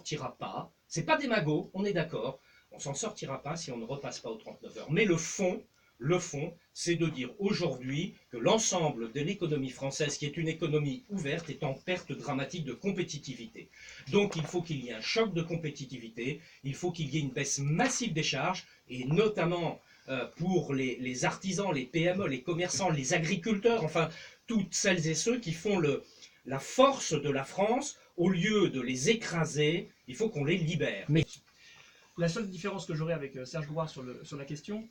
sortira pas, c'est pas démago, on est d'accord, on s'en sortira pas si on ne repasse pas aux 39 heures. Mais le fond, c'est de dire aujourd'hui que l'ensemble de l'économie française, qui est une économie ouverte, est en perte dramatique de compétitivité. Donc il faut qu'il y ait un choc de compétitivité, il faut qu'il y ait une baisse massive des charges, et notamment pour les artisans, les PME, les commerçants, les agriculteurs, enfin toutes celles et ceux qui font la force de la France, au lieu de les écraser, il faut qu'on les libère. Mais la seule différence que j'aurais avec Serge Gouard sur la question,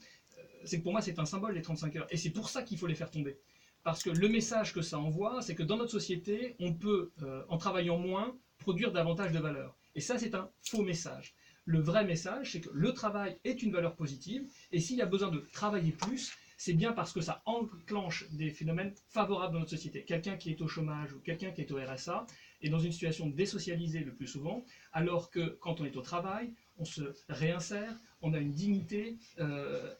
c'est que pour moi c'est un symbole les 35 heures. Et c'est pour ça qu'il faut les faire tomber. Parce que le message que ça envoie, c'est que dans notre société, on peut, en travaillant moins, produire davantage de valeur. Et ça, c'est un faux message. Le vrai message, c'est que le travail est une valeur positive, et s'il y a besoin de travailler plus, c'est bien parce que ça enclenche des phénomènes favorables dans notre société. Quelqu'un qui est au chômage ou quelqu'un qui est au RSA est dans une situation désocialisée le plus souvent, alors que quand on est au travail, on se réinsère, on a une dignité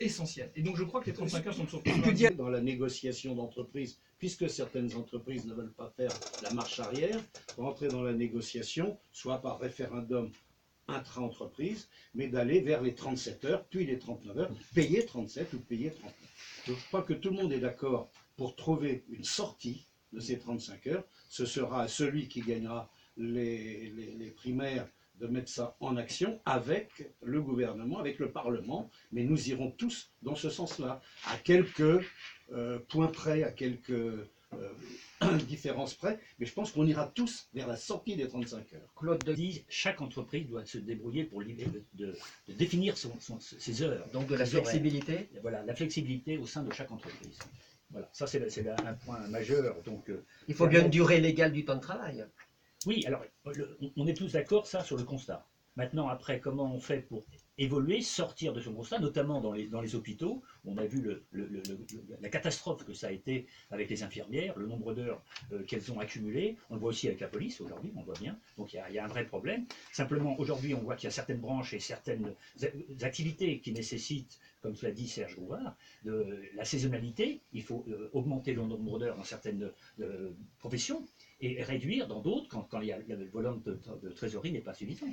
essentielle. Et donc je crois que les 35 heures sont toujours plus dire dans la négociation d'entreprise, puisque certaines entreprises ne veulent pas faire la marche arrière, rentrer dans la négociation, soit par référendum intra-entreprise, mais d'aller vers les 37 heures, puis les 39 heures, payer 37 ou payer 39. Je crois que tout le monde est d'accord pour trouver une sortie de ces 35 heures. Ce sera à celui qui gagnera les primaires de mettre ça en action avec le gouvernement, avec le Parlement, mais nous irons tous dans ce sens-là, à quelques points près, à quelques différences près, mais je pense qu'on ira tous vers la sortie des 35 heures. Claude dit chaque entreprise doit se débrouiller pour de définir ses heures. Donc de la flexibilité. Horaires. Voilà, la flexibilité au sein de chaque entreprise. Voilà, ça c'est un point majeur. Donc, il faut bien une durée légale du temps de travail. Oui, alors on est tous d'accord ça sur le constat. Maintenant, après, comment on fait pour évoluer, sortir de ce constat, notamment dans les hôpitaux, on a vu la catastrophe que ça a été avec les infirmières, le nombre d'heures qu'elles ont accumulées, on le voit aussi avec la police aujourd'hui, on le voit bien, donc il y a un vrai problème. Simplement, aujourd'hui, on voit qu'il y a certaines branches et certaines activités qui nécessitent, comme cela dit Serge Gouard, de la saisonnalité, il faut augmenter le nombre d'heures dans certaines professions, et réduire dans d'autres quand le volume de trésorerie n'est pas suffisant.